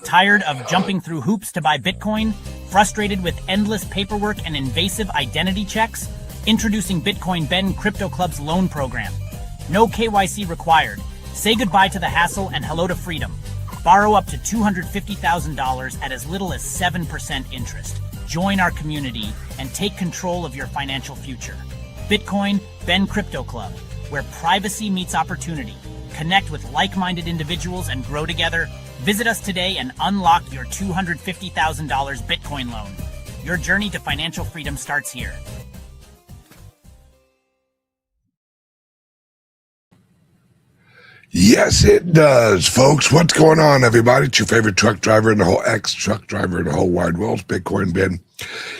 Tired of jumping through hoops to buy Bitcoin? Frustrated with endless paperwork and invasive identity checks? Introducing Bitcoin Ben Crypto Club's loan program. No KYC required. Say goodbye to the hassle and hello to freedom. Borrow up to $250,000 at as little as 7% interest. Join our community and take control of your financial future. Bitcoin Ben Crypto Club, where privacy meets opportunity. Connect with like-minded individuals and grow together. Visit us today and unlock your $250,000 Bitcoin loan. Your journey to financial freedom starts here. Yes, it does, folks. What's going on, everybody? It's your favorite truck driver in the whole ex-truck driver in the whole wide world, Bitcoin Ben.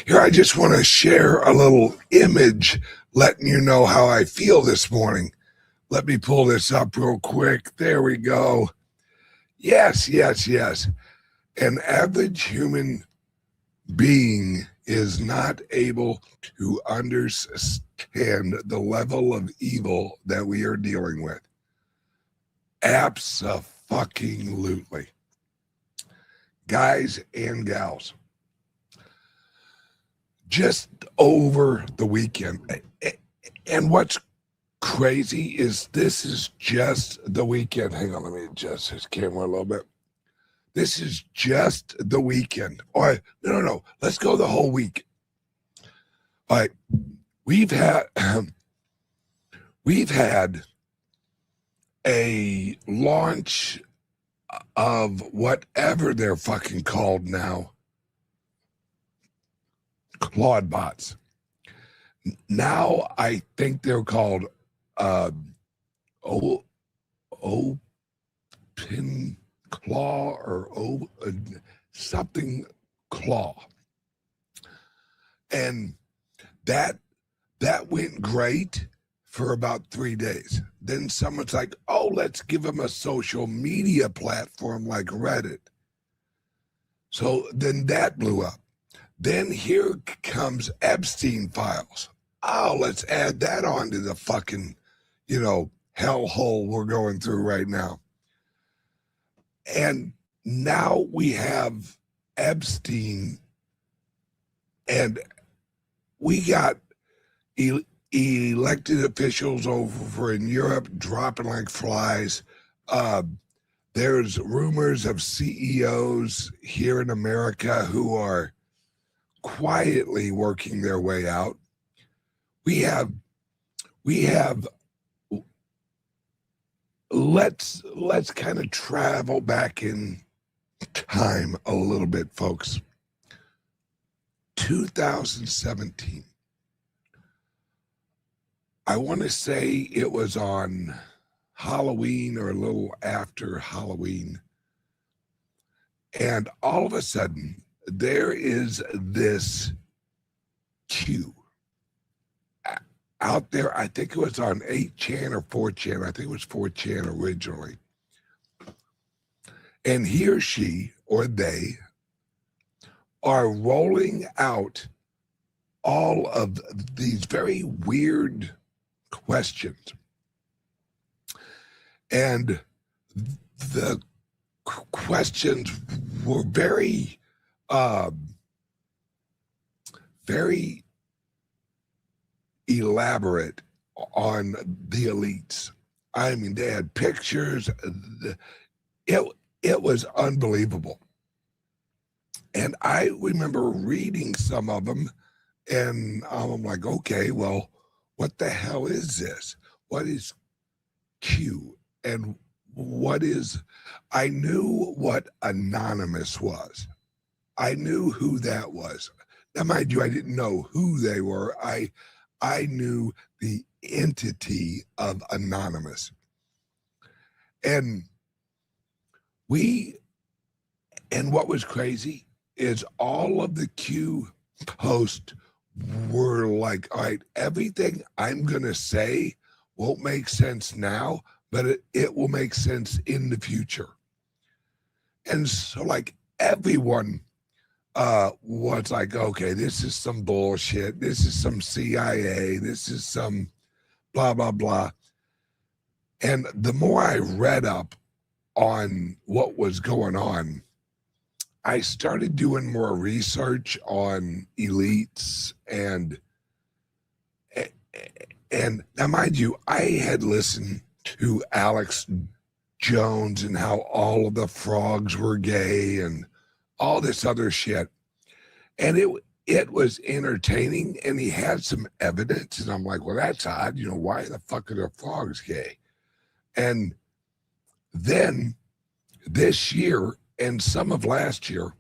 Here, I just want to share a little image letting you know how I feel this morning. Let me pull this up real quick. There we go. Yes. An average human being is not able to understand the level of evil that we are dealing with. Abso-fucking-lutely. Guys and gals, just over the weekend, and what's crazy is this is just the weekend. Hang on, let me adjust this camera a little bit. This is just the weekend. All right, no. Let's go the whole week. All right, we've had a launch of whatever they're fucking called now, Claude bots. Now I think they're called Open Claw or something Claw, and that went great for about 3 days. Then someone's like, oh, let's give them a social media platform like Reddit. So then that blew up. Then here comes Epstein files. Oh, let's add that on to the fucking, hellhole we're going through right now. And now we have Epstein, and we got elected officials over in Europe dropping like flies. There's rumors of CEOs here in America who are quietly working their way out. We have let's kind of travel back in time a little bit, folks. 2017. I want to say it was on Halloween or a little after Halloween. And all of a sudden, there is this queue out there. I think it was on 8chan or 4chan. I think it was 4chan originally. And he or she or they are rolling out all of these very weird questions. And the questions were very elaborate on the elites. I mean, they had pictures. It was unbelievable. And I remember reading some of them, and I'm like, okay, well, what the hell is this? What is Q? And what is, I knew what Anonymous was. I knew who that was. Now, mind you, I didn't know who they were. I knew the entity of Anonymous. And what was crazy is all of the Q hosts were like, all right, everything I'm going to say won't make sense now, but it will make sense in the future. And so like everyone was like, okay, this is some bullshit. This is some CIA. This is some blah, blah, blah. And the more I read up on what was going on, I started doing more research on elites and now mind you, I had listened to Alex Jones and how all of the frogs were gay and all this other shit. And it was entertaining and he had some evidence and I'm like, well, that's odd. Why the fuck are the frogs gay? And then this year and some of last year,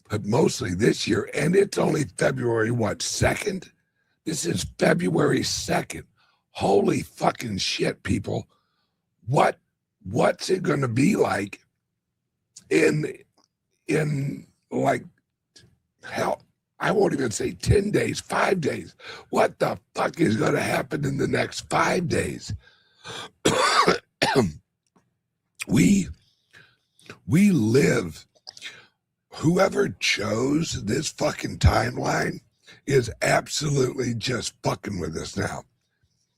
but mostly this year, and it's only February, 2nd? This is February 2nd. Holy fucking shit, people. What's it going to be like in like, hell, I won't even say 10 days, 5 days. What the fuck is going to happen in the next 5 days? We live, whoever chose this fucking timeline is absolutely just fucking with us now,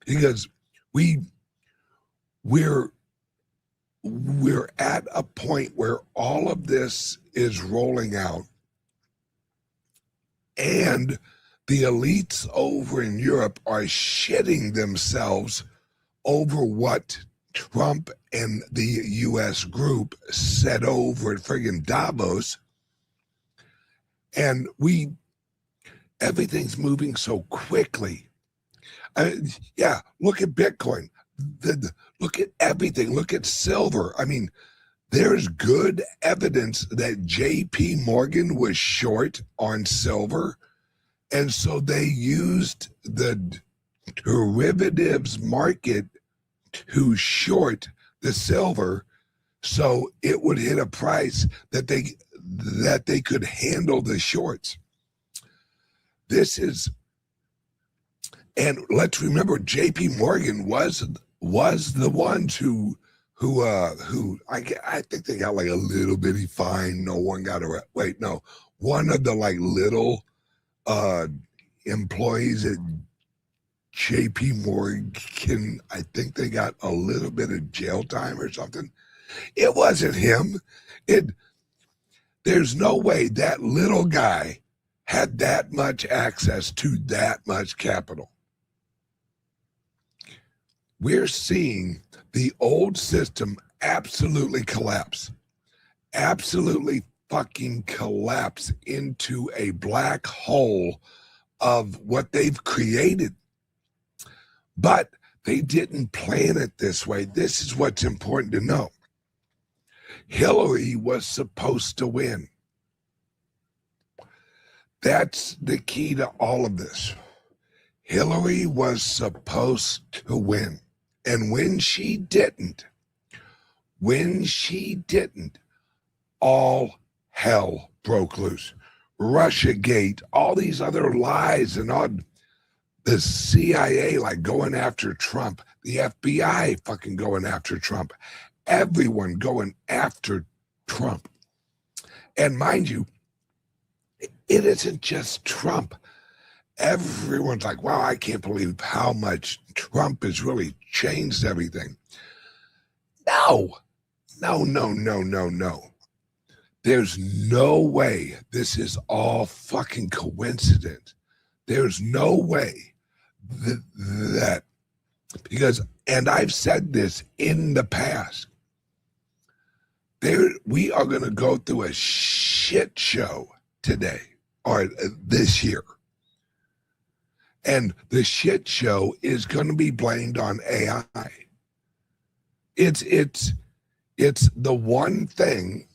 because we're at a point where all of this is rolling out and the elites over in Europe are shitting themselves over what Trump and the U.S. group said over at friggin' Davos. And everything's moving so quickly. Yeah, look at Bitcoin. Look at everything. Look at silver. I mean, there's good evidence that J.P. Morgan was short on silver. And so they used the derivatives market to short the silver so it would hit a price that they could handle the shorts. This is, and let's remember, J.P. Morgan was the ones who I think they got like a little bitty fine. No one got wait, no, one of the like little employees at J.P. Morgan, I think they got a little bit of jail time or something. It wasn't him. There's no way that little guy had that much access to that much capital. We're seeing the old system absolutely collapse. Absolutely fucking collapse into a black hole of what they've created. But they didn't plan it this way. This is what's important to know. Hillary was supposed to win. That's the key to all of this. Hillary was supposed to win. And when she didn't, all hell broke loose. Russiagate, all these other lies, and all the CIA like going after Trump, the FBI fucking going after Trump, everyone going after Trump. And mind you, it isn't just Trump. Everyone's like, wow, I can't believe how much Trump has really changed everything. No. There's no way this is all fucking coincidence. There's no way that because, and I've said this in the past, we are going to go through a shit show today or this year. And the shit show is going to be blamed on AI. It's the one thing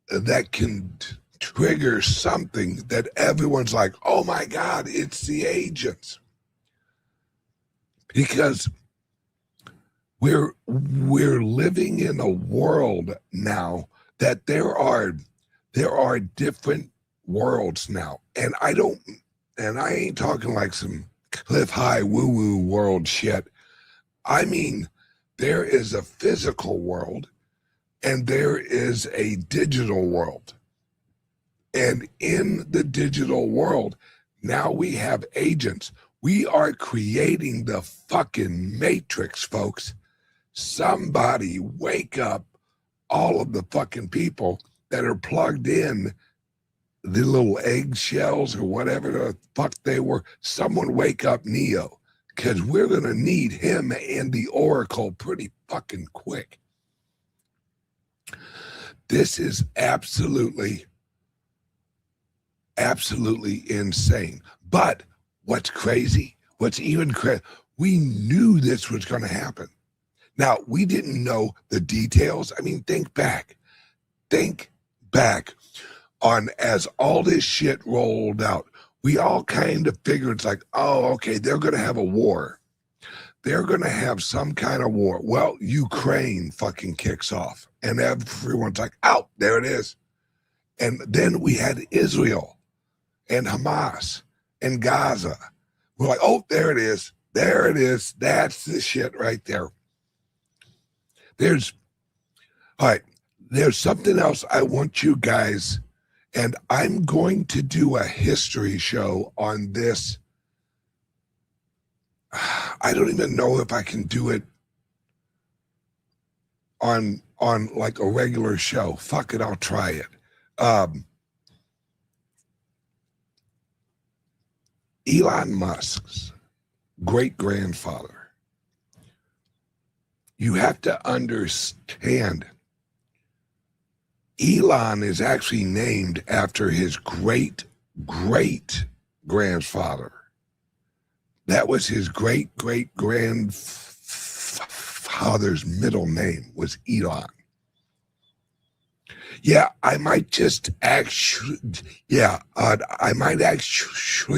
that can trigger something that everyone's like, oh my God, it's the agents. Because we're living in a world now that there are different worlds now. And I ain't talking like some cliff high woo-woo world shit. I mean, there is a physical world and there is a digital world. And in the digital world, now we have agents. We are creating the fucking matrix, folks. Somebody wake up all of the fucking people that are plugged in, the little eggshells or whatever the fuck they were. Someone wake up Neo, because we're going to need him and the Oracle pretty fucking quick. This is absolutely insane. But what's crazy, what's even crazy, we knew this was going to happen. Now, we didn't know the details. I mean, think back on as all this shit rolled out. We all kind of figured it's like, oh, okay, they're going to have a war. They're going to have some kind of war. Well, Ukraine fucking kicks off. And everyone's like, oh, there it is. And then we had Israel and Hamas and Gaza. We're like, oh, there it is. There it is. That's the shit right there. There's something else I want you guys, and I'm going to do a history show on this. I don't even know if I can do it on like a regular show. Fuck it, I'll try it. Elon Musk's great-grandfather. You have to understand, Elon is actually named after his great-great-grandfather. That was his great-great-grandfather's middle name was Elon. Yeah, I might actually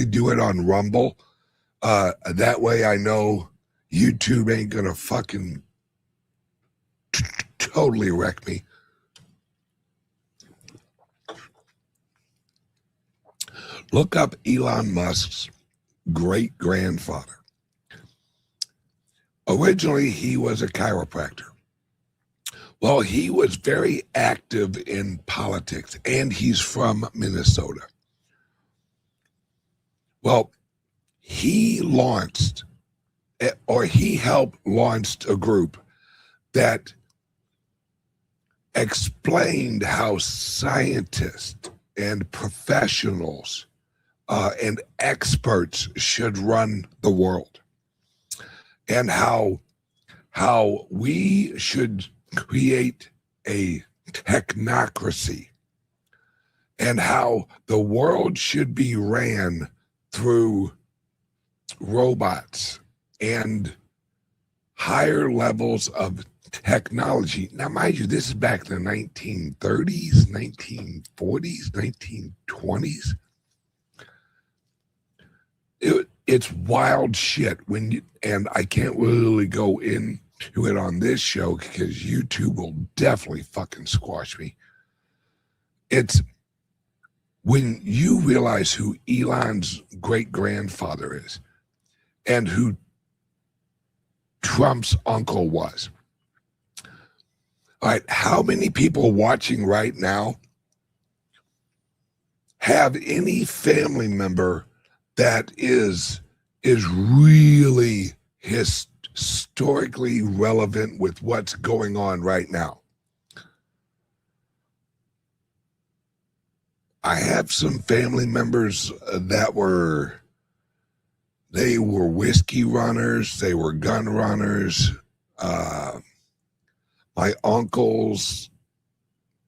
do it on Rumble. That way I know YouTube ain't gonna fucking totally wreck me. Look up Elon Musk's great-grandfather. Originally, he was a chiropractor. Well, he was very active in politics, and he's from Minnesota. Well, he helped launch a group that explained how scientists and professionals and experts should run the world, and how we should create a technocracy, and how the world should be ran through robots and higher levels of technology. Now, mind you, this is back in the 1930s, 1940s, 1920s. It's wild shit and I can't really go into it on this show because YouTube will definitely fucking squash me. It's when you realize who Elon's great-grandfather is and who Trump's uncle was. All right, how many people watching right now have any family member that is really historically relevant with what's going on right now? I have some family members that were whiskey runners, they were gun runners. My uncles,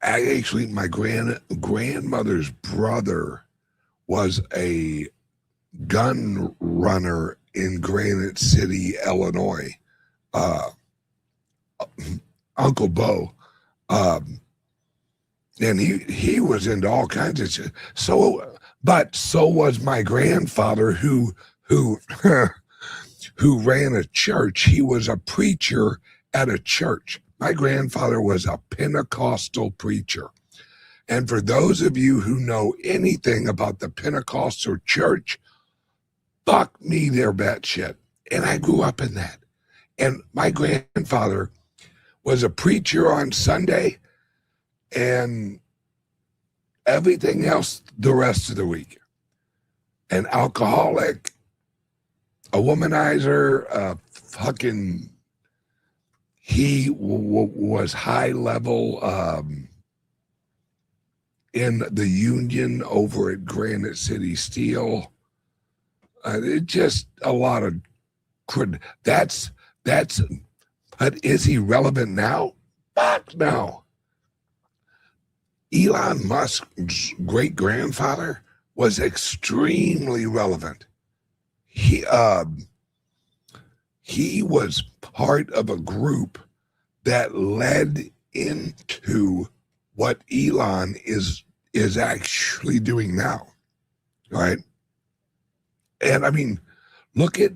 actually my grandmother's brother was a gun runner in Granite City, Illinois. Uncle Bo. And he was into all kinds of shit. So was my grandfather who ran a church. He was a preacher at a church. My grandfather was a Pentecostal preacher. And for those of you who know anything about the Pentecostal church, fuck me, they're batshit. And I grew up in that. And my grandfather was a preacher on Sunday and everything else the rest of the week. An alcoholic, a womanizer, fucking, he was high level in the union over at Granite City Steel. It just a lot of that's but is he relevant now? Fuck no. Elon Musk's great grandfather was extremely relevant. He was part of a group that led into what Elon is actually doing now, right? And I mean, look at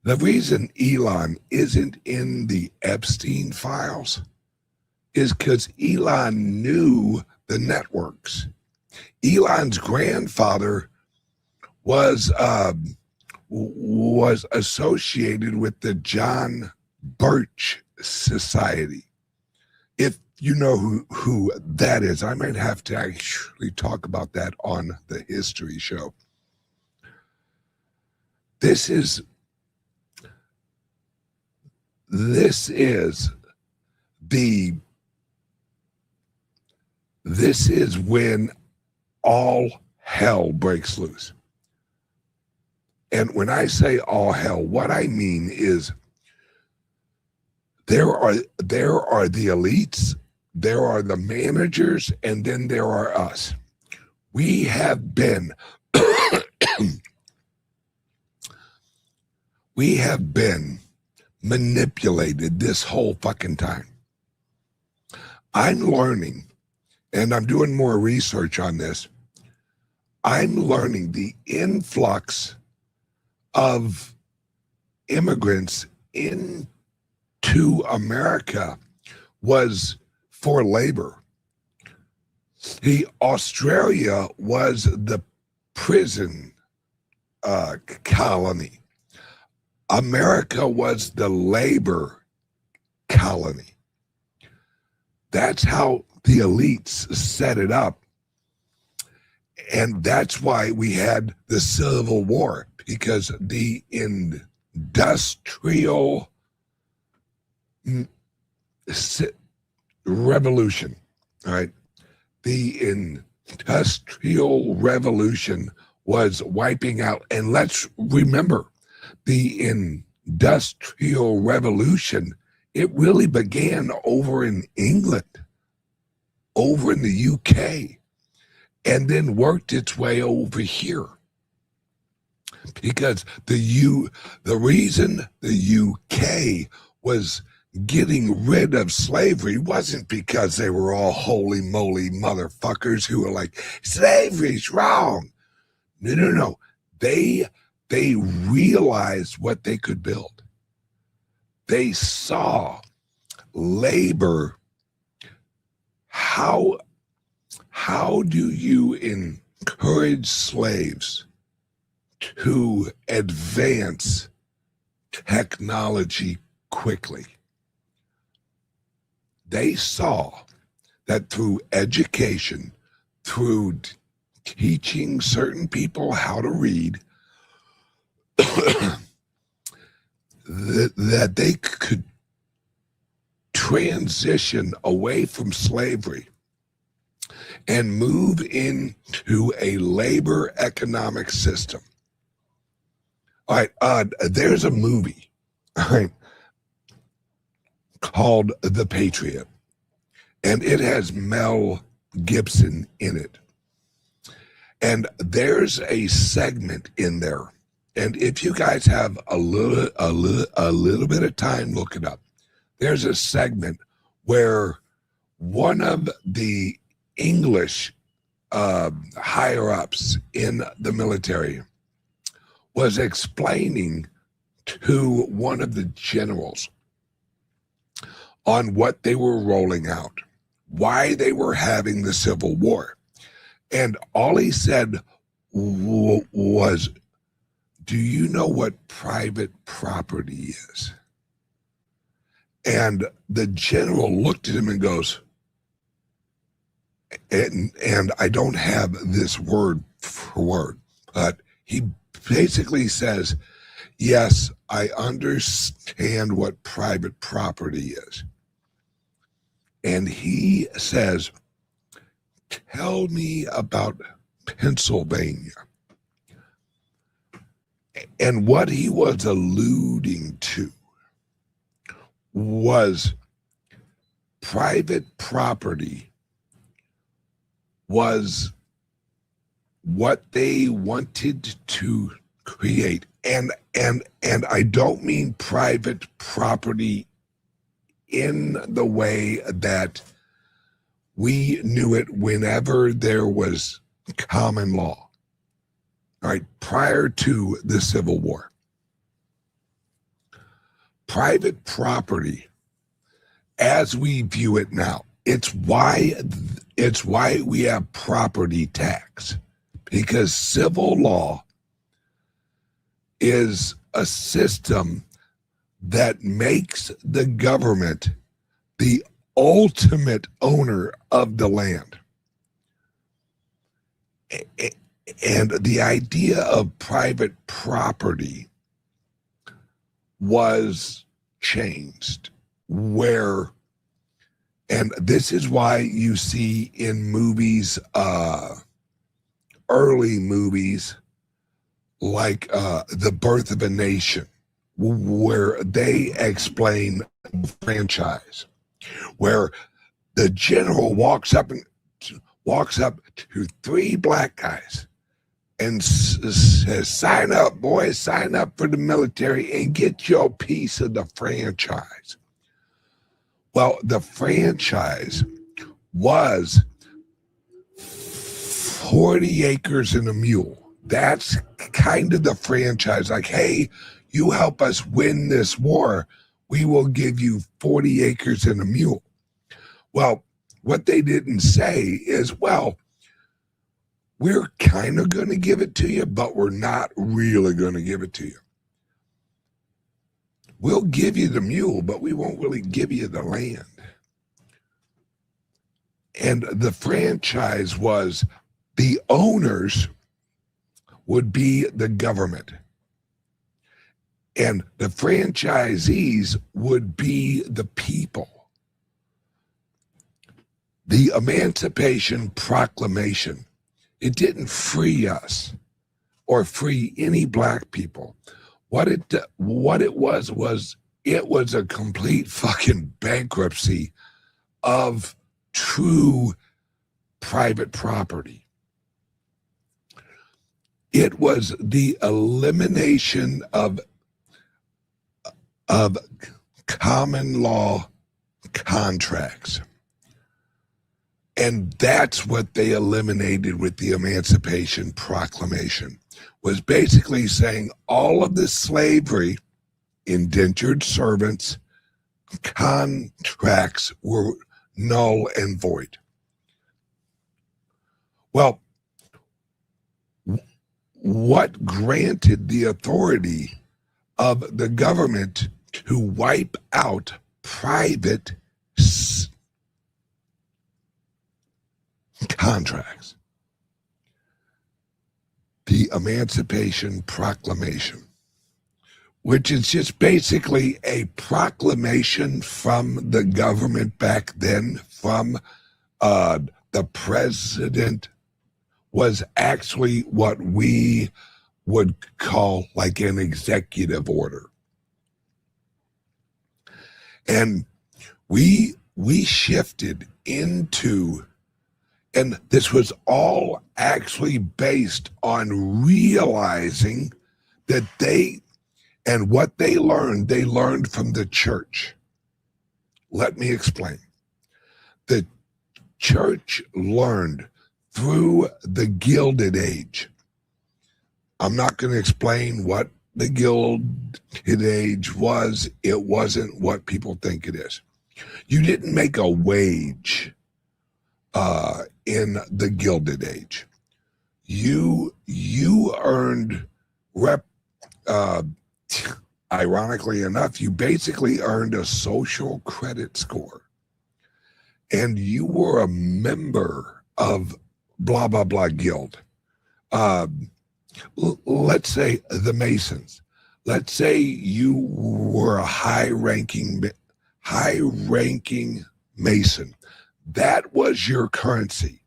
the reason Elon isn't in the Epstein files is because Elon knew the networks. Elon's grandfather was associated with the John Birch Society. If you know who that is, I might have to actually talk about that on the history show. This is when all hell breaks loose. And when I say all hell, what I mean is there are the elites, there are the managers, and then there are us. We have been manipulated this whole fucking time. I'm learning, and I'm doing more research on this. I'm learning the influx of immigrants into America was for labor. Australia was the prison colony. America was the labor colony. That's how the elites set it up. And that's why we had the Civil War, because the industrial revolution, right? The industrial revolution was wiping out. And let's remember, the industrial revolution, it really began over in England, over in the UK, and then worked its way over here. Because the reason the UK was getting rid of slavery wasn't because they were all holy moly motherfuckers who were like, slavery's wrong. No. They realized what they could build. They saw labor. How do you encourage slaves to advance technology quickly? They saw that through education, through teaching certain people how to read, that they could transition away from slavery and move into a labor economic system. All right, there's a movie, all right, called The Patriot, and it has Mel Gibson in it. And there's a segment in there, and if you guys have a little bit of time, look it up. There's a segment where one of the English higher ups in the military was explaining to one of the generals on what they were rolling out, why they were having the Civil War. And all he said was, do you know what private property is? And the general looked at him and goes, and I don't have this word for word, but he basically says, yes, I understand what private property is. And he says, tell me about Pennsylvania. And what he was alluding to was private property was what they wanted to create. And I don't mean private property in the way that we knew it whenever there was common law, all right, prior to the Civil War. Private property, as we view it now, it's why we have property tax, because civil law is a system that makes the government the ultimate owner of the land. And the idea of private property was changed, where, and this is why you see in movies, early movies like The Birth of a Nation, where they explain franchise, where the general walks up to three black guys and says, "Sign up, boys, sign up for the military and get your piece of the franchise." Well, the franchise was 40 acres and a mule. That's kind of the franchise. Like, hey, you help us win this war, we will give you 40 acres and a mule. Well, what they didn't say is, well, we're kind of going to give it to you, but we're not really going to give it to you. We'll give you the mule, but we won't really give you the land. And the franchise was, the owners would be the government, and the franchisees would be the people. The Emancipation Proclamation, it didn't free us or free any black people. What it was it was a complete fucking bankruptcy of true private property. It was the elimination of common law contracts. And that's what they eliminated with the Emancipation Proclamation, was basically saying all of the slavery, indentured servants, contracts were null and void. Well, what granted the authority of the government to wipe out private contracts? The Emancipation Proclamation, which is just basically a proclamation from the government back then, from the president, was actually what we would call like an executive order. And we shifted into, and this was all actually based on realizing that and what they learned from the church. Let me explain. The church learned through the Gilded Age. I'm not going to explain what the Gilded Age was. It wasn't what people think it is. You didn't make a wage in the Gilded Age. You earned ironically enough, you basically earned a social credit score, and you were a member of blah blah blah guild. Let's say the Masons. Let's say you were a high-ranking Mason. That was your currency.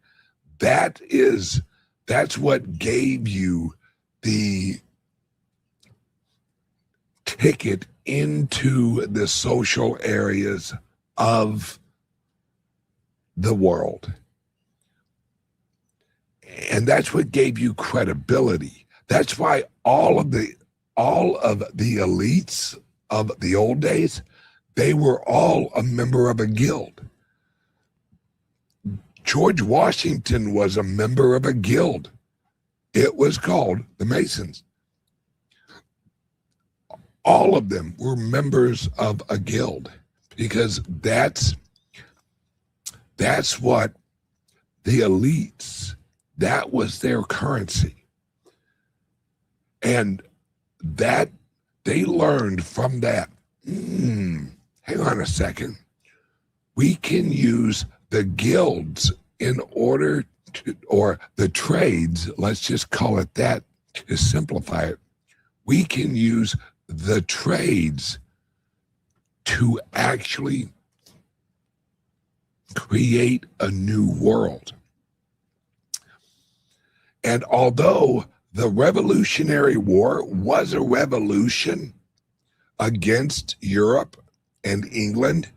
that's what gave you the ticket into the social areas of the world. And that's what gave you credibility. That's why all of the elites of the old days, they were all a member of a guild. George Washington was a member of a guild. It was called the Masons. All of them were members of a guild, because that's what the elites, that was their currency. And that they learned from that, hang on a second, we can use the guilds in order to, or the trades, let's just call it that to simplify it. We can use the trades to actually create a new world. And although the Revolutionary War was a revolution against Europe and England,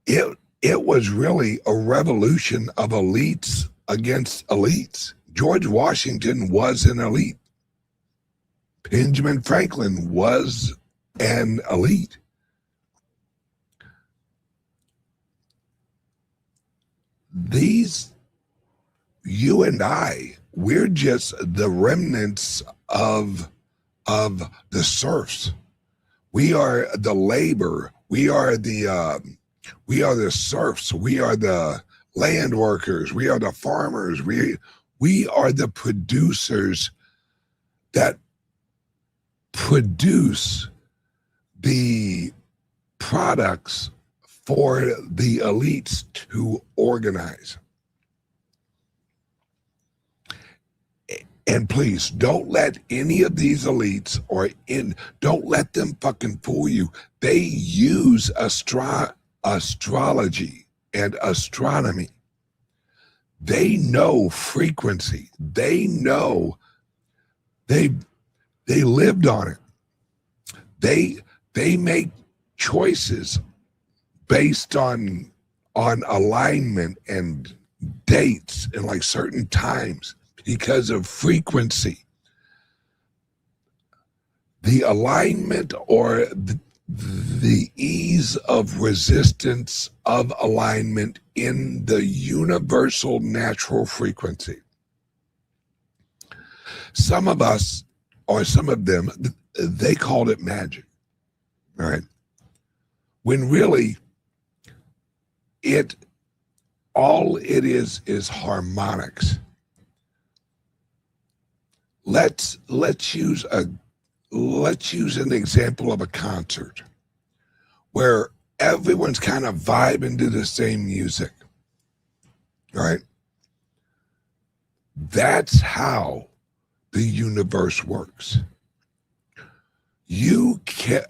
it was really a revolution of elites against elites. George Washington was an elite. Benjamin Franklin was an elite. You and I, we're just the remnants of the serfs. We are the labor. We are the serfs. We are the land workers. We are the farmers. We are the producers that produce the products for the elites to organize. And please don't let any of these elites don't let them fucking fool you. They use astrology and astronomy. They know frequency. They know they lived on it. They make choices based on alignment and dates and like certain times because of frequency. The alignment or the ease of resistance of alignment in the universal natural frequency. Some of us, or some of them, they called it magic, all right? When really, all it is harmonics. Let's use an example of a concert where everyone's kind of vibing to the same music, all right? That's how the universe works. You can,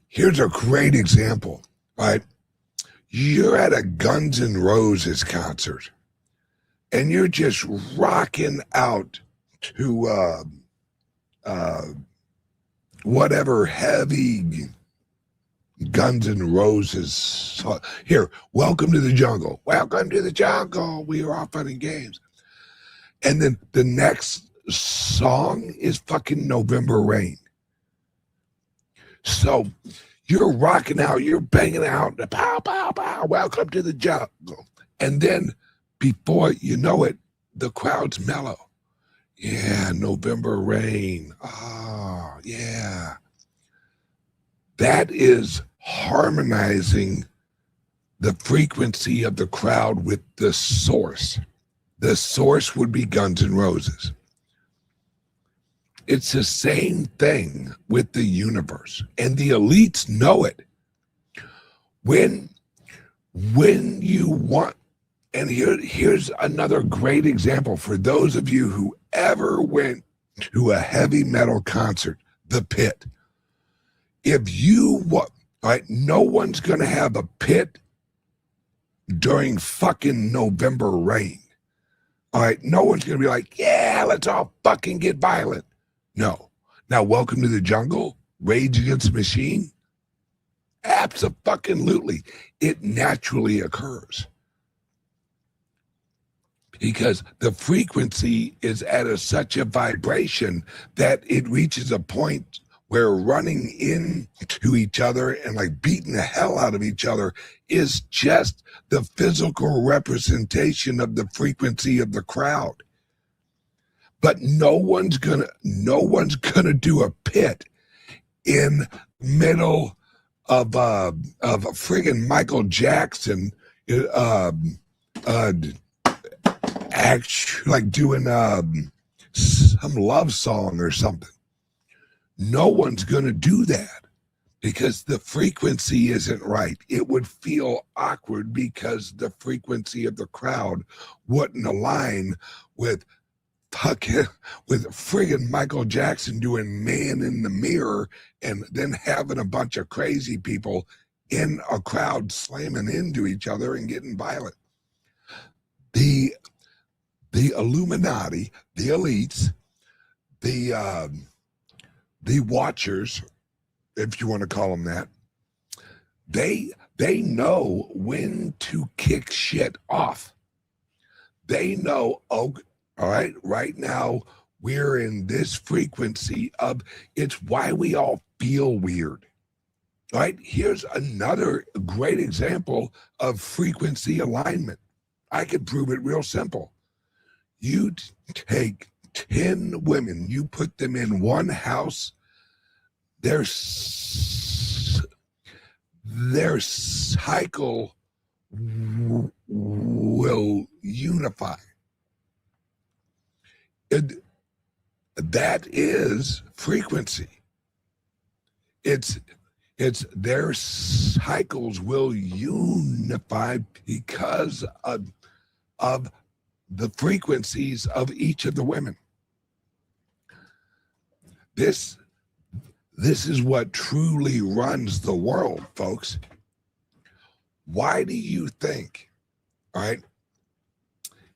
here's a great example, right? You're at a Guns N' Roses concert and you're just rocking out to whatever heavy Guns N' Roses song. Here, welcome to the jungle. Welcome to the jungle. We are all fun and games. And then the next song is fucking November Rain. So you're rocking out, you're banging out, pow, pow, pow, welcome to the jungle. And then before you know it, the crowd's mellow. Yeah, November Rain. Oh, yeah. That is harmonizing the frequency of the crowd with the source. The source would be Guns N' Roses. It's the same thing with the universe, and the elites know it. When you want, and here's another great example for those of you who ever went to a heavy metal concert, the Pit. If you want, right, no one's going to have a pit during fucking November rain. All right, no one's going to be like, yeah, let's all fucking get violent. No. Now, welcome to the jungle, Rage Against the Machine. Abso-fucking-lutely. It naturally occurs. Because the frequency is at such a vibration that it reaches a point where running into each other and like beating the hell out of each other is just the physical representation of the frequency of the crowd. But no one's gonna do a pit in middle of friggin' Michael Jackson, actually like doing some love song or something. No one's going to do that because the frequency isn't right. It would feel awkward because the frequency of the crowd wouldn't align with friggin' Michael Jackson doing Man in the Mirror and then having a bunch of crazy people in a crowd slamming into each other and getting violent. The Illuminati, the elites, the watchers, if you want to call them that, they know when to kick shit off. They know, oh, all right now we're in this frequency of, it's why we all feel weird. All right, here's another great example of frequency alignment. I could prove it real simple. You take 10 women, you put them in one house, their cycle will unify. That is frequency. It's their cycles will unify because of the frequencies of each of the women. This is what truly runs the world, folks. Why do you think? All right.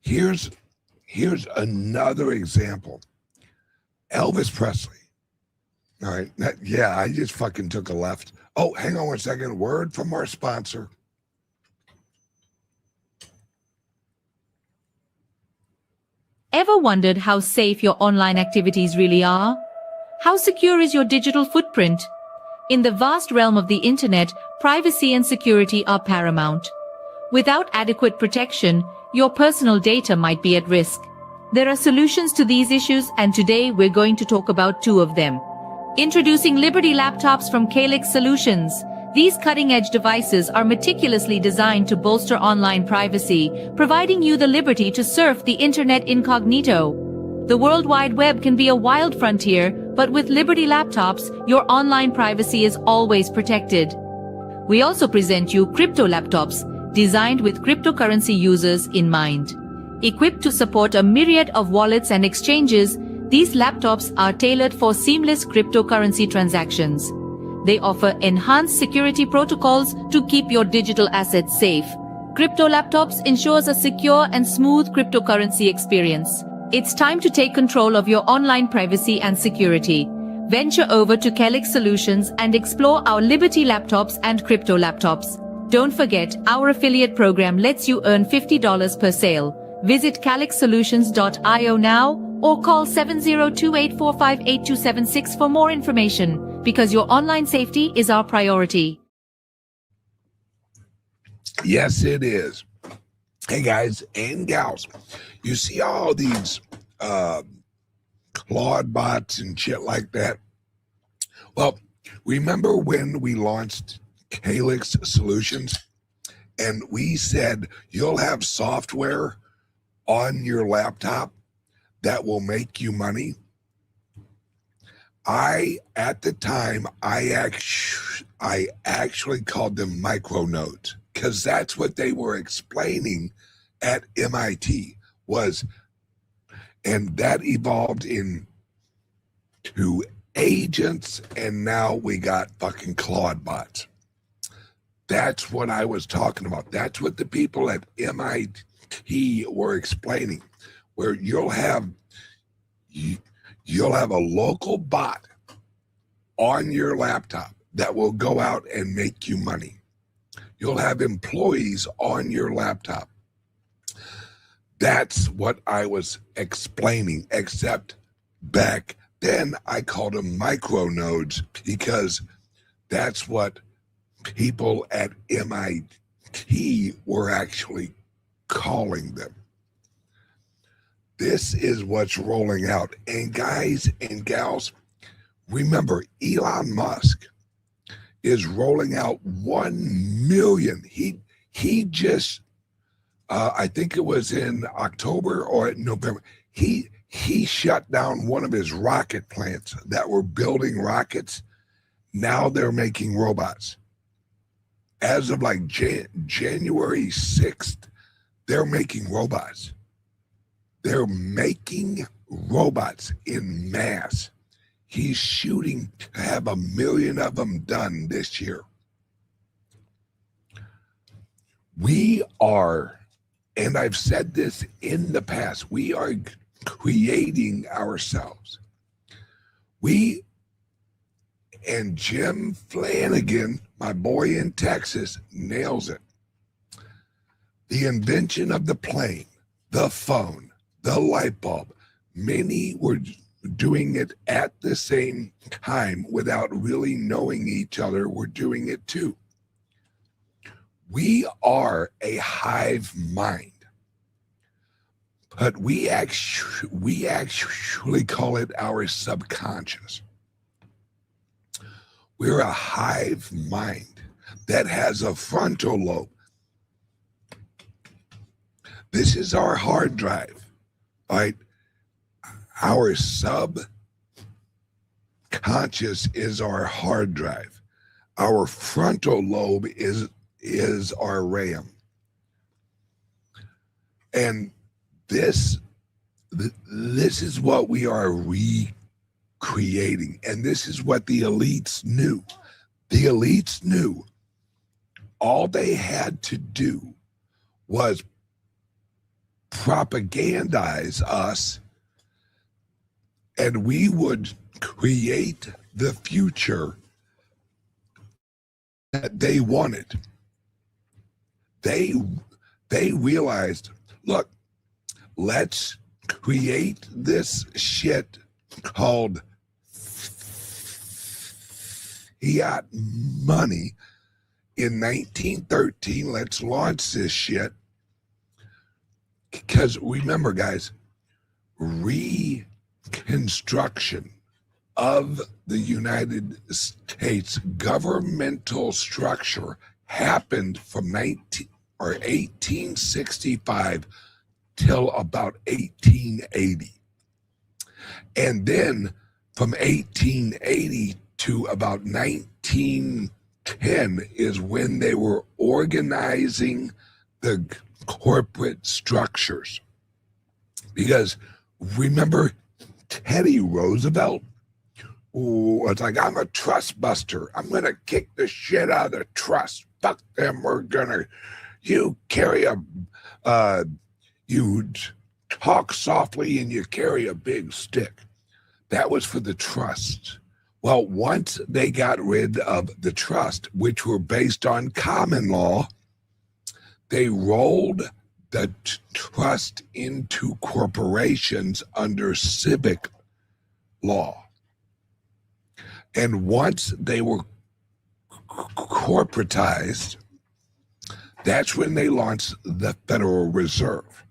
Here's another example. Elvis Presley. All right. Yeah, I just fucking took a left. Oh, hang on 1 second. Word from our sponsor. Ever wondered how safe your online activities really are? How secure is your digital footprint? In the vast realm of the internet, privacy and security are paramount. Without adequate protection, your personal data might be at risk. There are solutions to these issues, and today we're going to talk about two of them. Introducing Liberty laptops from Calyx Solutions. These cutting-edge devices are meticulously designed to bolster online privacy, providing you the liberty to surf the internet incognito. The World Wide Web can be a wild frontier, but with Liberty laptops, your online privacy is always protected. We also present you crypto laptops, designed with cryptocurrency users in mind. Equipped to support a myriad of wallets and exchanges, these laptops are tailored for seamless cryptocurrency transactions. They offer enhanced security protocols to keep your digital assets safe. Crypto laptops ensures a secure and smooth cryptocurrency experience. It's time to take control of your online privacy and security. Venture over to Calyx Solutions and explore our Liberty laptops and crypto laptops. Don't forget, our affiliate program lets you earn $50 per sale. Visit calyxsolutions.io now or call 7028458276 for more information, because your online safety is our priority. Yes, it is. Hey guys and gals, you see all these Claude bots and shit like that? Well, remember when we launched Calyx Solutions and we said you'll have software on your laptop that will make you money? At the time, I actually called them micronodes, because that's what they were explaining at MIT was, and that evolved into agents, and now we got fucking Claude bots. That's what I was talking about. That's what the people at MIT were explaining, where you'll have a local bot on your laptop that will go out and make you money. You'll have employees on your laptop. That's what I was explaining, except back then I called them micro nodes because that's what people at MIT were actually calling them. This is what's rolling out. And guys and gals, remember, Elon Musk is rolling out 1 million. He just, I think it was in October or November, he shut down one of his rocket plants that were building rockets. Now they're making robots. As of like January 6th, they're making robots. They're making robots in mass. He's shooting to have 1 million of them done this year. We are, and I've said this in the past, we are creating ourselves. And Jim Flanagan, my boy in Texas, nails it. The invention of the plane, the phone, the light bulb, many were doing it at the same time without really knowing each other were doing it too. We are a hive mind, but we actually call it our subconscious. We're a hive mind that has a frontal lobe. This is our hard drive, right? Our subconscious is our hard drive. Our frontal lobe is our RAM. And this is what we are recreating. And this is what the elites knew. The elites knew all they had to do was propagandize us, and we would create the future that they wanted. They realized, look, let's create this shit called fiat money in 1913. Let's launch this shit. Because remember, guys, reconstruction of the United States governmental structure happened from 1865 till about 1880. And then from 1880 to about 1910 is when they were organizing the corporate structures. Because remember Teddy Roosevelt was like, I'm a trust buster. I'm going to kick the shit out of the trust. Fuck them. You talk softly and you carry a big stick. That was for the trust. Well, once they got rid of the trust, which were based on common law, they rolled the trust into corporations under civic law. And once they were corporatized, that's when they launched the Federal Reserve.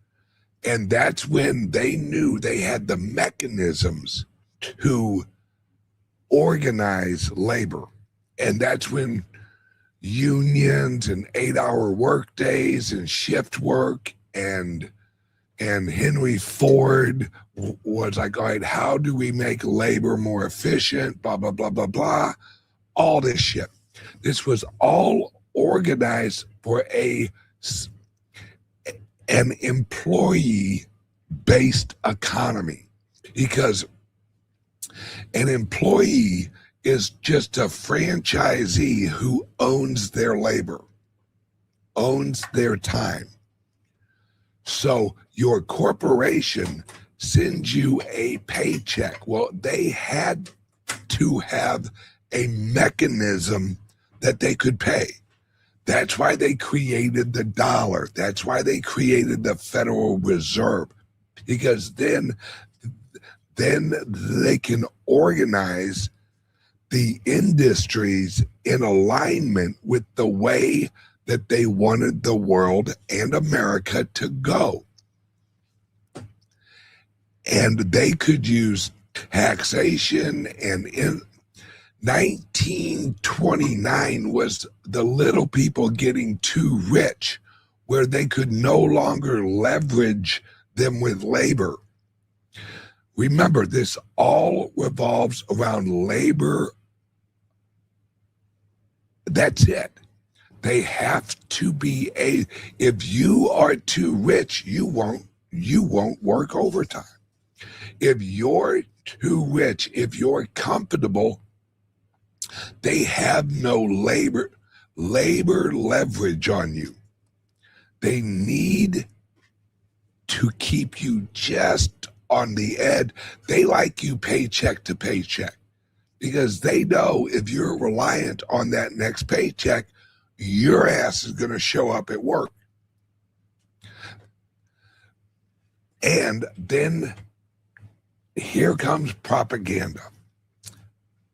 And that's when they knew they had the mechanisms to organize labor. And that's when unions and 8-hour work days and shift work and Henry Ford was like, all right, how do we make labor more efficient? Blah, blah, blah, blah, blah. All this shit. This was all organized for an employee-based economy, because an employee is just a franchisee who owns their labor, owns their time. So your corporation sends you a paycheck. Well, they had to have a mechanism that they could pay. That's why they created the dollar. That's why they created the Federal Reserve, because then they can organize the industries in alignment with the way that they wanted the world and America to go. And they could use taxation, and in 1929 was the little people getting too rich, where they could no longer leverage them with labor. Remember, this all revolves around labor. That's it. They have to be if you are too rich, you won't work overtime. If you're too rich, if you're comfortable, they have no labor leverage on you. They need to keep you just on the edge. They like you paycheck to paycheck, because they know if you're reliant on that next paycheck, your ass is going to show up at work. And then here comes propaganda.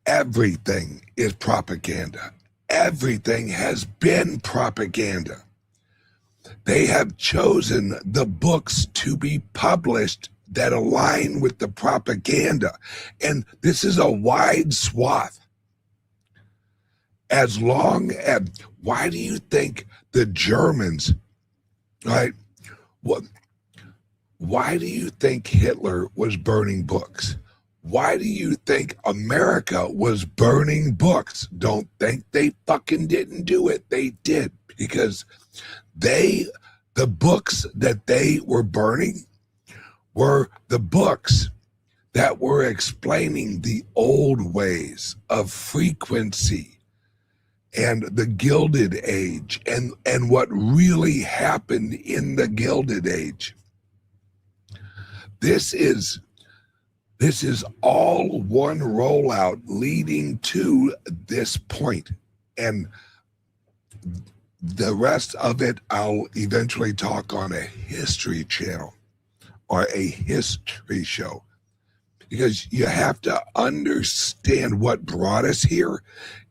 Everything is propaganda. Everything has been propaganda. They have chosen the books to be published that align with the propaganda. And this is a wide swath. As long as, why do you think the Germans, right? Why do you think Hitler was burning books? Why do you think America was burning books? Don't think they fucking didn't do it. They did, because the books that they were burning were the books that were explaining the old ways of frequency and the Gilded Age, and what really happened in the Gilded Age. This is all one rollout leading to this point. And the rest of it, I'll eventually talk on a history channel or a history show, because you have to understand what brought us here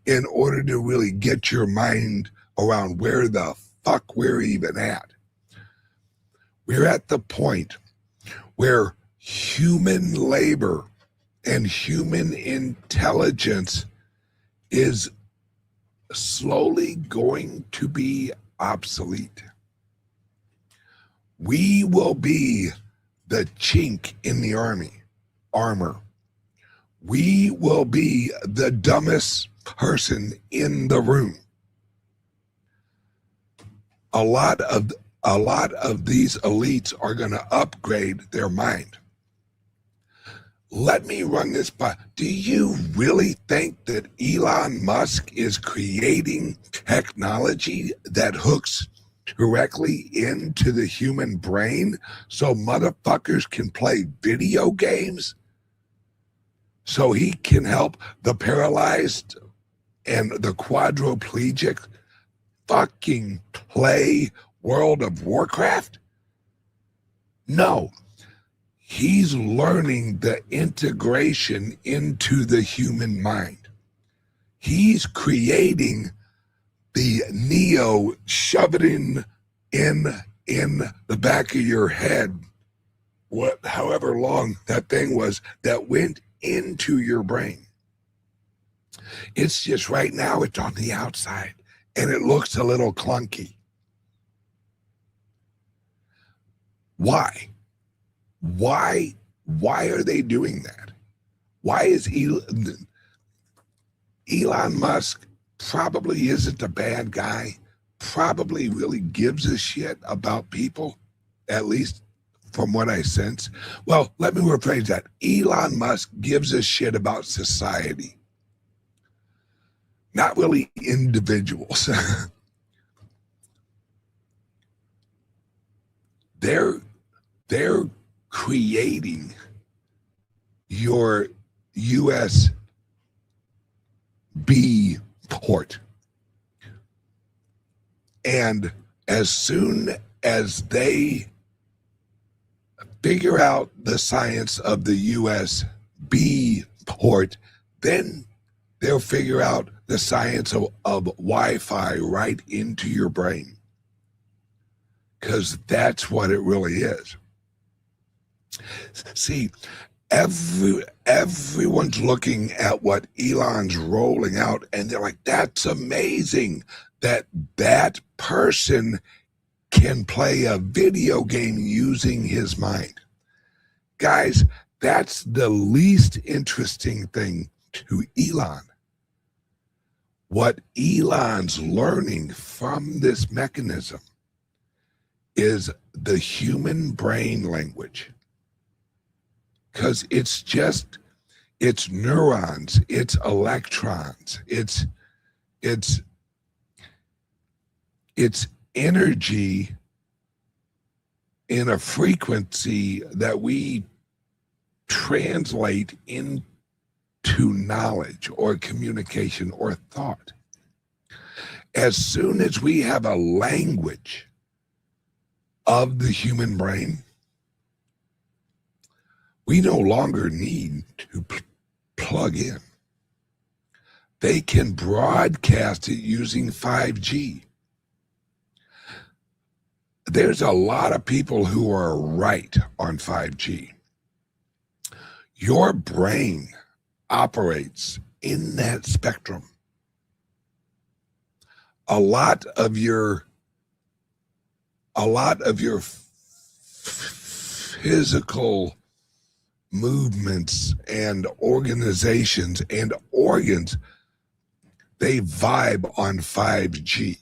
in order to really get your mind around where the fuck we're even at. We're at the point where human labor and human intelligence is slowly going to be obsolete. We will be the chink in the armor. We will be the dumbest person in the room. A lot of these elites are going to upgrade their mind. Let me run this by. Do you really think that Elon Musk is creating technology that hooks directly into the human brain so motherfuckers can play video games? So he can help the paralyzed and the quadriplegic fucking play World of Warcraft? No. He's learning the integration into the human mind. He's creating the Neo, shove it in the back of your head, however long that thing was, that went into your brain. It's just right now it's on the outside and it looks a little clunky. Why? Why are they doing that? Why is Elon Musk probably isn't a bad guy, probably really gives a shit about people, at least from what I sense. Well, let me rephrase that. Elon Musk gives a shit about society. not really individuals. they're creating your USB port. And as soon as they figure out the science of the USB port, then they'll figure out the science of Wi-Fi right into your brain. Because that's what it really is. See, everyone's looking at what Elon's rolling out, and they're like, that's amazing that that person can play a video game using his mind. Guys, that's the least interesting thing to Elon. What Elon's learning from this mechanism is the human brain language. Because it's neurons, it's electrons, it's energy in a frequency that we translate into knowledge or communication or thought. As soon as we have a language of the human brain, we no longer need to plug in. They can broadcast it using 5G. There's a lot of people who are right on 5G. Your brain operates in that spectrum. A lot of your physical movements and organizations and organs, they vibe on 5G.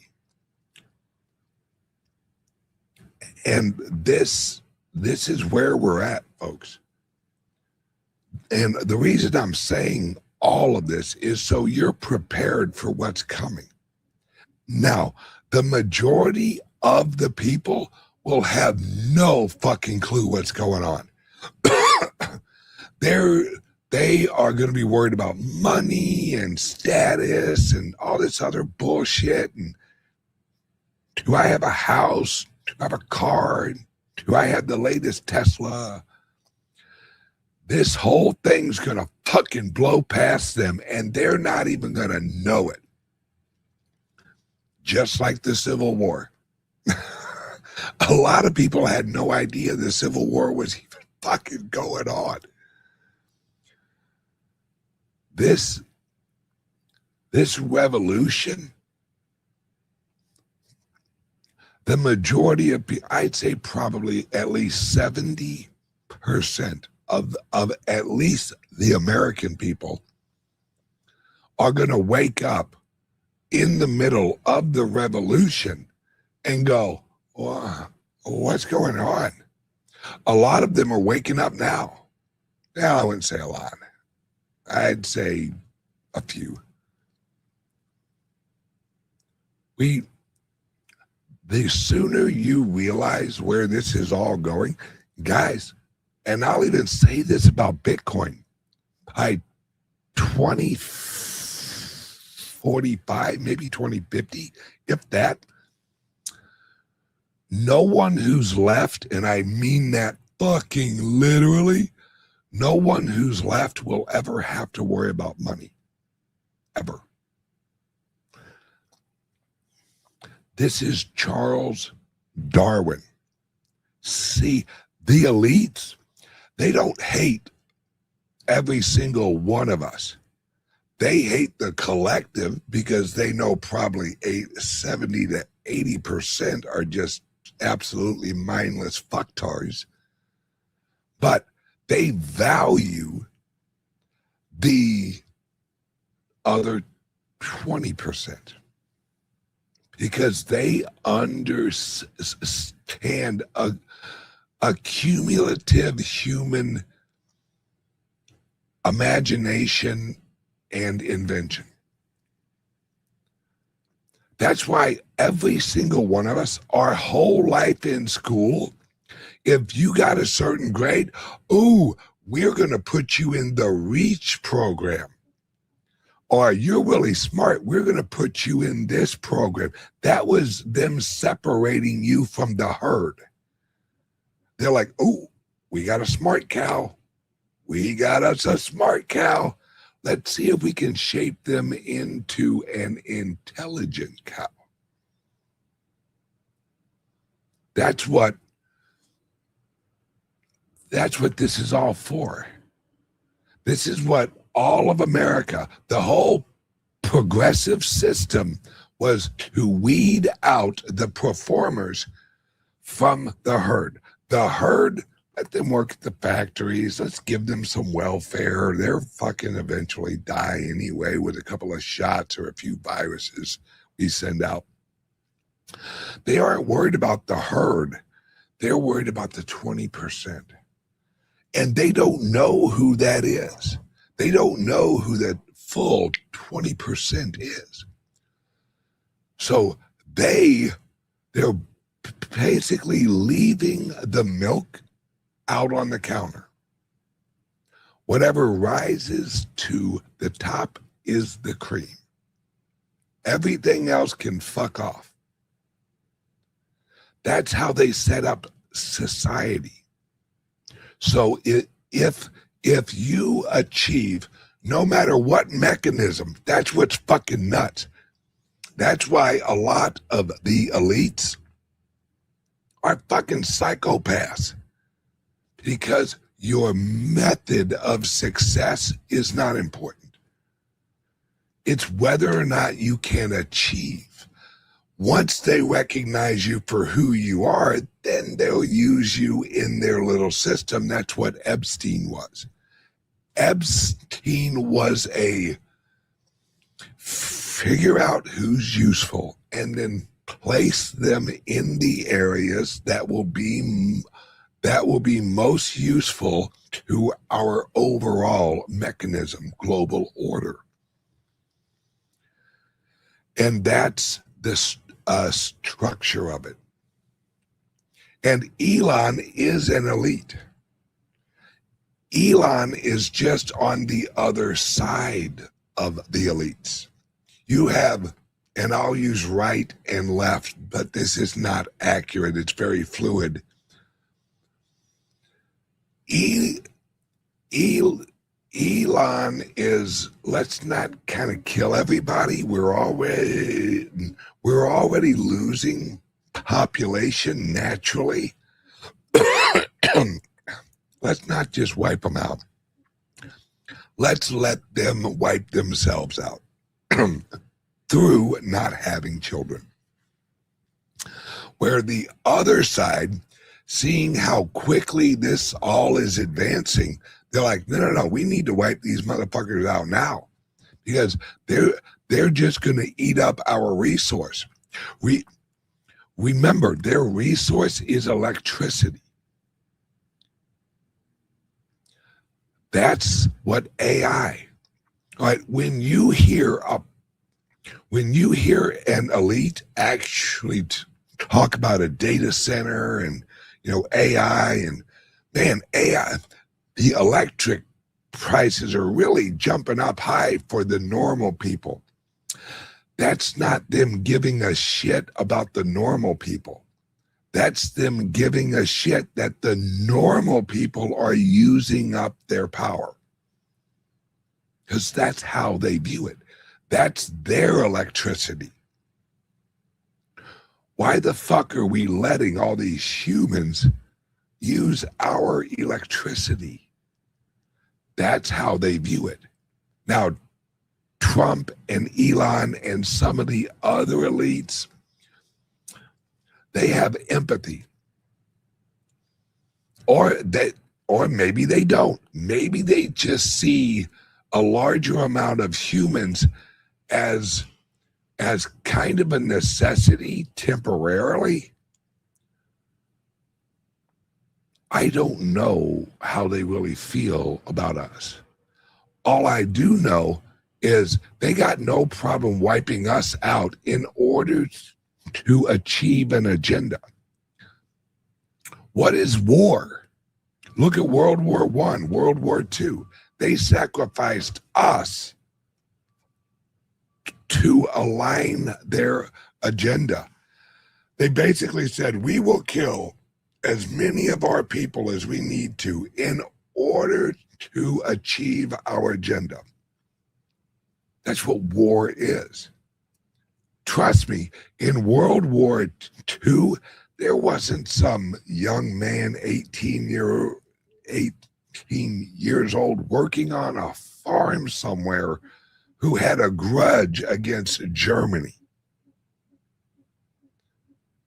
And this is where we're at, folks. And the reason I'm saying all of this is so you're prepared for what's coming. Now, the majority of the people will have no fucking clue what's going on. They are going to be worried about money and status and all this other bullshit. And do I have a house? Do I have a car? Do I have the latest Tesla? This whole thing's going to fucking blow past them, and they're not even going to know it. Just like the Civil War. A lot of people had no idea the Civil War was even fucking going on. This revolution, the majority of people, I'd say probably at least 70% of at least the American people are going to wake up in the middle of the revolution and go, what's going on? A lot of them are waking up now. Now, I wouldn't say a lot. I'd say a few. The sooner you realize where this is all going, guys, and I'll even say this about Bitcoin, by 2045, maybe 2050, if that, no one who's left, and I mean that fucking literally, no one who's left will ever have to worry about money. Ever. This is Charles Darwin. See, the elites, they don't hate every single one of us. They hate the collective because they know probably 70 to 80% are just absolutely mindless fucktards. But they value the other 20% because they understand a cumulative human imagination and invention. That's why every single one of us, our whole life in school, if you got a certain grade, ooh, we're going to put you in the REACH program. Or you're really smart, we're going to put you in this program. That was them separating you from the herd. They're like, ooh, we got a smart cow. We got us a smart cow. Let's see if we can shape them into an intelligent cow. That's what this is all for. This is what all of America, the whole progressive system, was to weed out the performers from the herd. The herd, let them work at the factories. Let's give them some welfare. They're fucking eventually die anyway with a couple of shots or a few viruses we send out. They aren't worried about the herd. They're worried about the 20%. And they don't know who that is. They don't know who that full 20% is. So they're basically leaving the milk out on the counter. Whatever rises to the top is the cream. Everything else can fuck off. That's how they set up society. So if you achieve, no matter what mechanism, that's what's fucking nuts. That's why a lot of the elites are fucking psychopaths, because your method of success is not important. It's whether or not you can achieve. Once they recognize you for who you are, then they'll use you in their little system. That's what Epstein was. Epstein was a figure out who's useful and then place them in the areas that will be most useful to our overall mechanism, global order. And that's the structure of it. And Elon is an elite. Elon is just on the other side of the elites. You have, and I'll use right and left, but this is not accurate. It's very fluid. Elon is, let's not kind of kill everybody. We're already losing population naturally. Let's not just wipe them out. Let's let them wipe themselves out through not having children. Where the other side, seeing how quickly this all is advancing, they're like, no, we need to wipe these motherfuckers out now, because they're just going to eat up our resource. Remember, their resource is electricity. That's what AI. All right, when you hear an elite actually talk about a data center and AI, and man, AI, the electric prices are really jumping up high for the normal people. That's not them giving a shit about the normal people. That's them giving a shit that the normal people are using up their power. Because that's how they view it. That's their electricity. Why the fuck are we letting all these humans use our electricity? That's how they view it. Now, Trump and Elon and some of the other elites, they have empathy. Or maybe they don't. Maybe they just see a larger amount of humans as kind of a necessity temporarily. I don't know how they really feel about us. All I do know is they got no problem wiping us out in order to achieve an agenda. What is war? Look at World War I, World War II. They sacrificed us to align their agenda. They basically said, we will kill as many of our people as we need to in order to achieve our agenda. That's what war is. Trust me, in World War II, there wasn't some young man, 18 years old, working on a farm somewhere who had a grudge against Germany.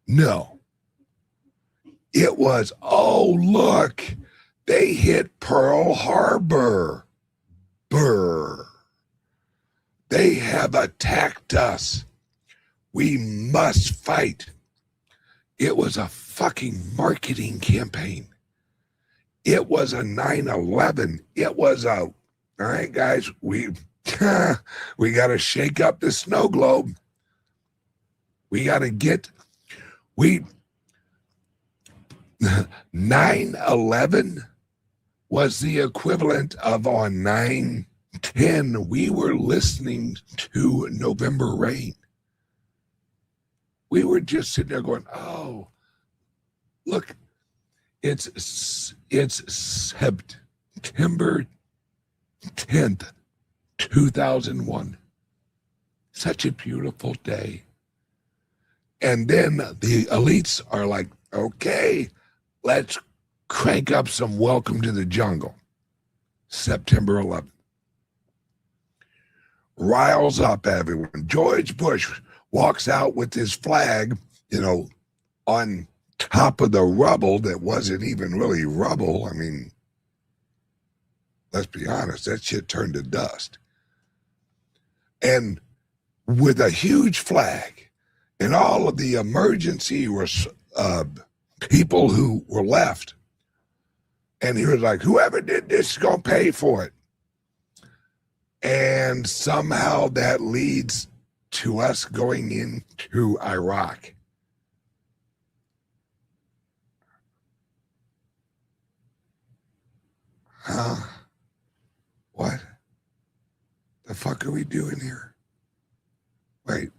No. It was, oh, look, they hit Pearl Harbor. Brr. They have attacked us. We must fight. It was a fucking marketing campaign. It was a 9/11. It was a, all right, guys, we got to shake up the snow globe. We got to get, 9/11 was the equivalent of on 9/10, we were listening to November Rain. We were just sitting there going, oh, look, it's September 10th, 2001. Such a beautiful day. And then the elites are like, okay, let's crank up some Welcome to the Jungle. September 11th. Riles up everyone. George Bush walks out with his flag, on top of the rubble that wasn't even really rubble. I mean, let's be honest, that shit turned to dust. And with a huge flag and all of the emergency people who were left, and he was like, whoever did this is going to pay for it. And somehow that leads to us going into Iraq. Huh? What? The fuck are we doing here? Wait,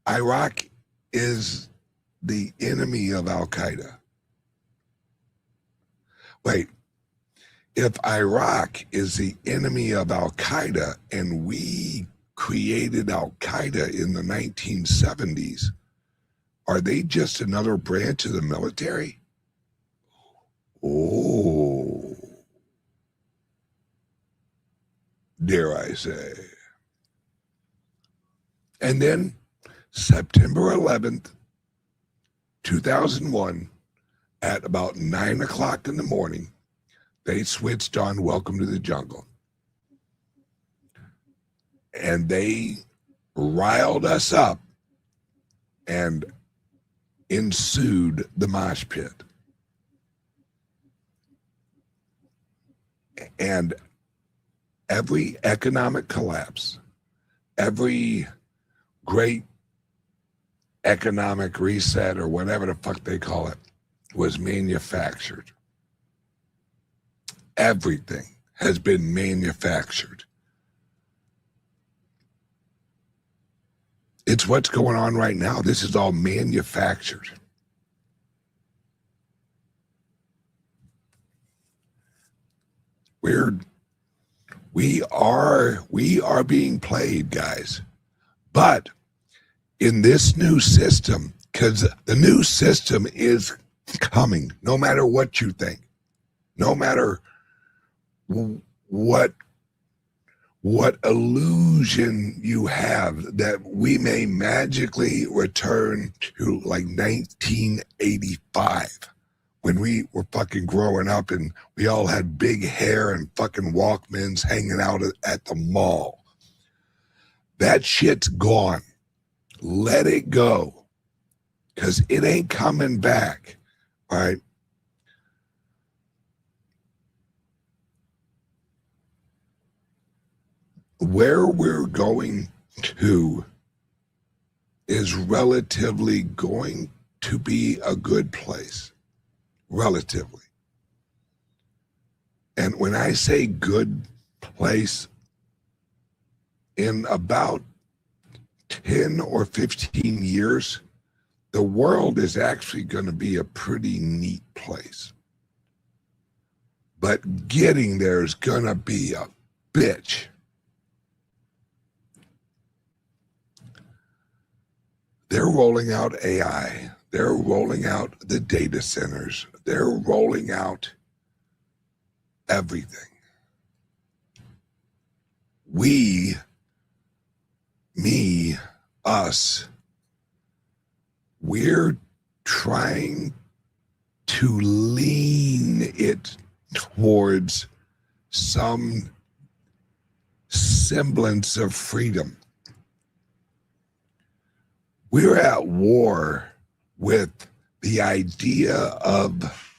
Iraq is the enemy of Al-Qaeda. Wait, if Iraq is the enemy of Al-Qaeda and we created Al-Qaeda in the 1970s, are they just another branch of the military? Oh, dare I say. And then September 11th, 2001, at about 9 o'clock in the morning, they switched on Welcome to the Jungle. And they riled us up and ensued the mosh pit. And every economic collapse, every great economic reset or whatever the fuck they call it was manufactured. Everything has been manufactured. It's what's going on right now. This is all manufactured. We are being played, guys. But in this new system, because the new system is coming, no matter what you think, no matter what illusion you have that we may magically return to like 1985 when we were fucking growing up and we all had big hair and fucking Walkmans hanging out at the mall. That shit's gone. Let it go, because it ain't coming back, all right? where we're going to is relatively going to be a good place, relatively. And when I say good place, in about 10 or 15 years, the world is actually going to be a pretty neat place. But getting there is going to be a bitch. They're rolling out AI. They're rolling out the data centers. They're rolling out everything. We, me, us, we're trying to lean it towards some semblance of freedom. We're at war with the idea of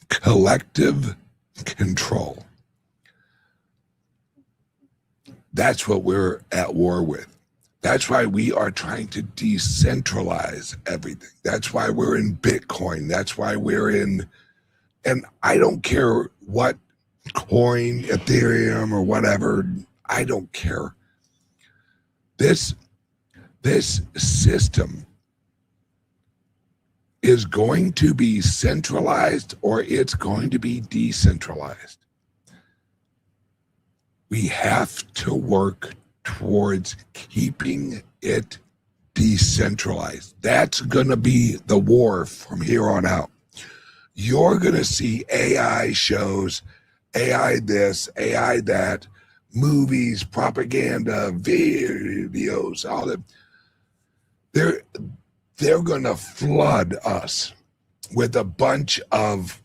collective control. That's what we're at war with. That's why we are trying to decentralize everything. That's why we're in Bitcoin. That's why we're in, and I don't care what coin, Ethereum or whatever, I don't care. This system is going to be centralized or it's going to be decentralized. We have to work towards keeping it decentralized. That's going to be the war from here on out. You're going to see AI shows, AI this, AI that, movies, propaganda, videos, all that. They're going to flood us with a bunch of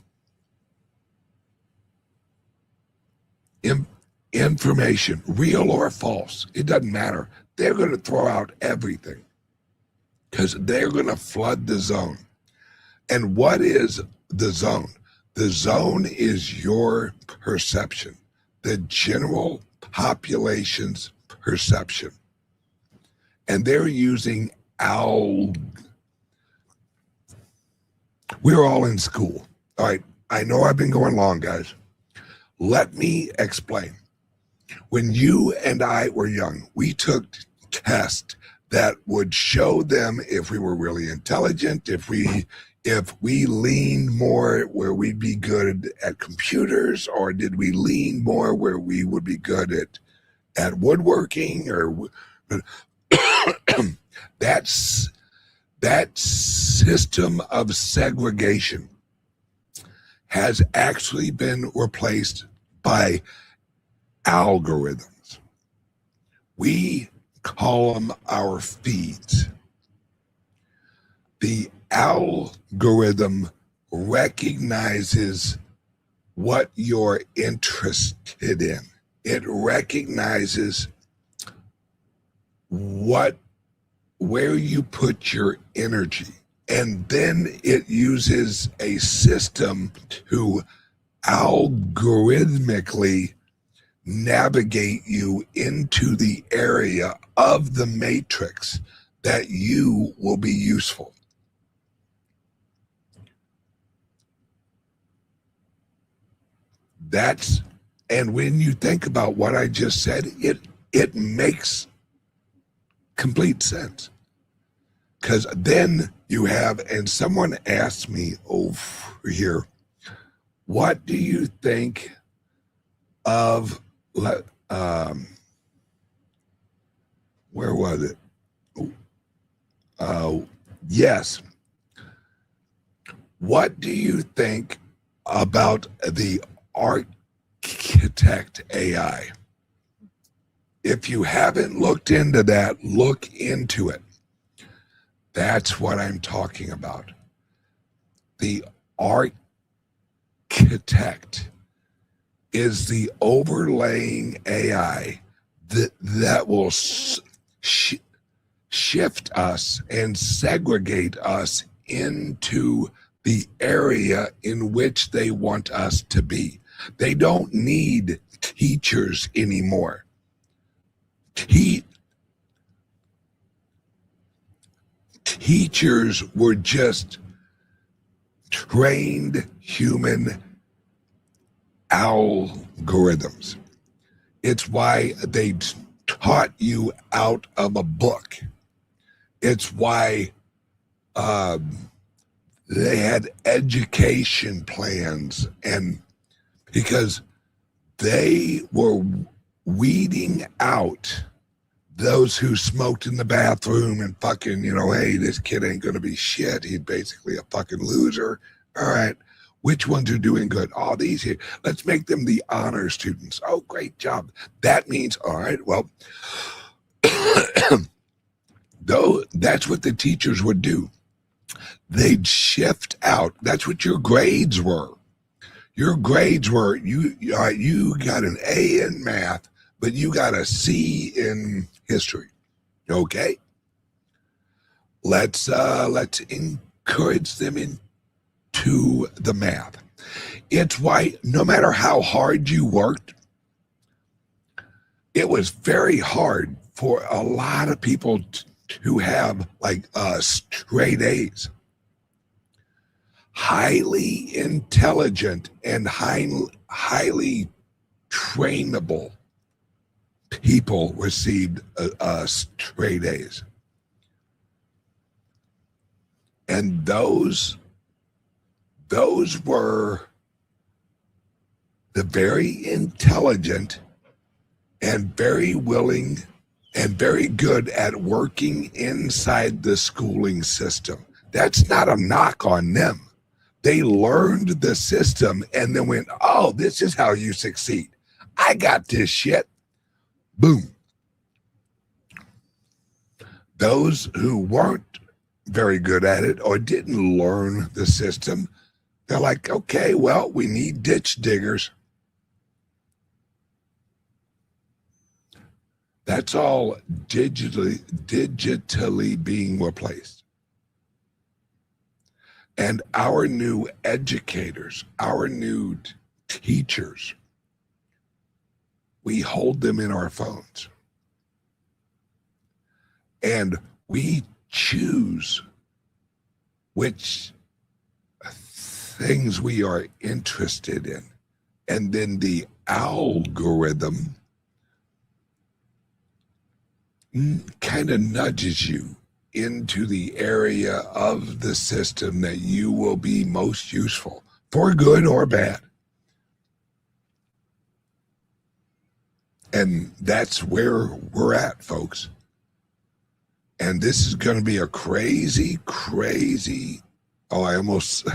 information, real or false. It doesn't matter. They're going to throw out everything because they're going to flood the zone. And what is the zone? The zone is your perception, the general population's perception. And they're using we're all in school. All right. I know I've been going long, guys. Let me explain. When you and I were young, we took tests that would show them if we were really intelligent, if we leaned more where we'd be good at computers, or did we lean more where we would be good at woodworking, or that system of segregation has actually been replaced by algorithms. We call them our feeds. The algorithm recognizes what you're interested in. It recognizes where you put your energy. And then it uses a system to algorithmically navigate you into the area of the matrix that you will be useful. And when you think about what I just said, it makes complete sense. Because then you have, and someone asked me over here, what do you think of, where was it? Yes. What do you think about the architect AI? If you haven't looked into that, look into it. That's what I'm talking about. The architect is the overlaying AI that will shift us and segregate us into the area in which they want us to be. They don't need teachers anymore. Teachers were just trained human algorithms. It's why they taught you out of a book. It's why they had education plans, and because they were weeding out those who smoked in the bathroom and fucking, hey, this kid ain't gonna be shit. He's basically a fucking loser. All right, which ones are doing good? All these here. Let's make them the honor students. Oh, great job. That means, all right, well, though that's what the teachers would do. They'd shift out. That's what your grades were. Your grades were, you got an A in math, but you got a C in history. Okay? Let's encourage them into the math. It's why no matter how hard you worked, it was very hard for a lot of people to have like straight A's. Highly intelligent and highly trainable people received straight A's. And those were the very intelligent and very willing and very good at working inside the schooling system. That's not a knock on them. They learned the system and then went, oh, this is how you succeed. I got this shit. Boom. Those who weren't very good at it or didn't learn the system, they're like, okay, well, we need ditch diggers. That's all digitally being replaced. And our new educators, our new teachers, we hold them in our phones. And we choose which things we are interested in. And then the algorithm kind of nudges you into the area of the system that you will be most useful, for good or bad. And that's where we're at, folks. And this is going to be a crazy, oh, I almost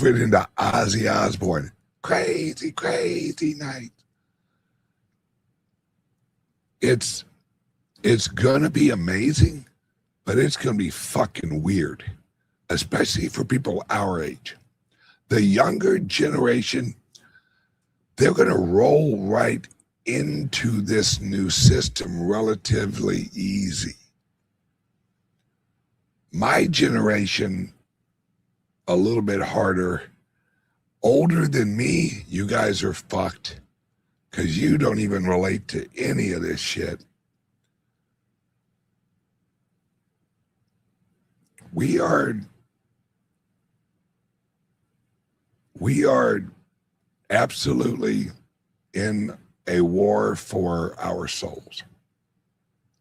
went into Ozzy Osbourne. Crazy night. It's going to be amazing, but it's going to be fucking weird, especially for people our age. The younger generation, they're going to roll right into this new system relatively easy. My generation, a little bit harder. Older than me, you guys are fucked because you don't even relate to any of this shit. We are absolutely in a war for our souls.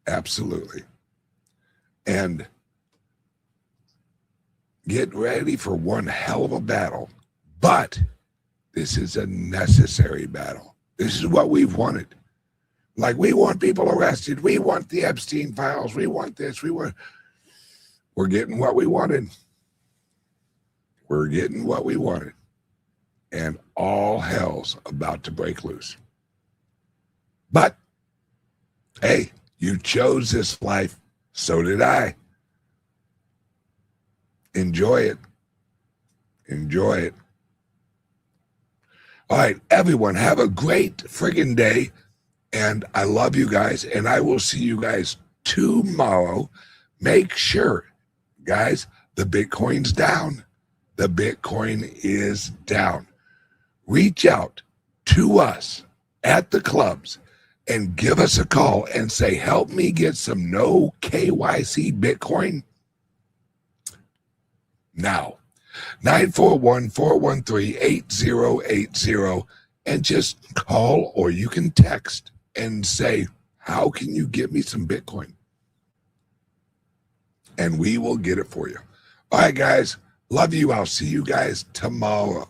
Absolutely. And get ready for one hell of a battle. But this is a necessary battle. This is what we've wanted. Like, we want people arrested. We want the Epstein files. We want this. We're getting what we wanted. We're getting what we wanted. And all hell's about to break loose. But, hey, you chose this life. So did I. Enjoy it. Enjoy it. All right, everyone, have a great friggin' day. And I love you guys. And I will see you guys tomorrow. Make sure, guys, the Bitcoin's down. The Bitcoin is down. reach out to us at the clubs and give us a call and say, help me get some no KYC Bitcoin now. 941-413-8080, and just call, or you can text and say, how can you get me some Bitcoin? And we will get it for you. All right, guys. Love you. I'll see you guys tomorrow.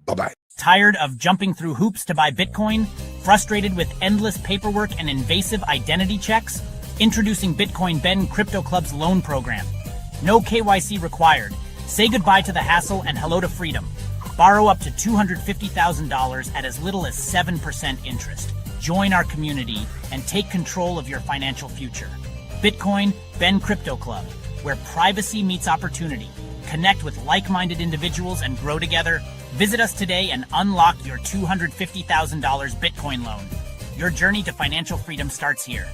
Bye-bye. Tired of jumping through hoops to buy Bitcoin? Frustrated with endless paperwork and invasive identity checks? Introducing Bitcoin Ben Crypto Club's loan program. No KYC required. Say goodbye to the hassle and hello to freedom. Borrow up to $250,000 at as little as 7% interest. Join our community and take control of your financial future. Bitcoin Ben Crypto Club, where privacy meets opportunity. Connect with like-minded individuals and grow together. Visit us today and unlock your $250,000 Bitcoin loan. Your journey to financial freedom starts here.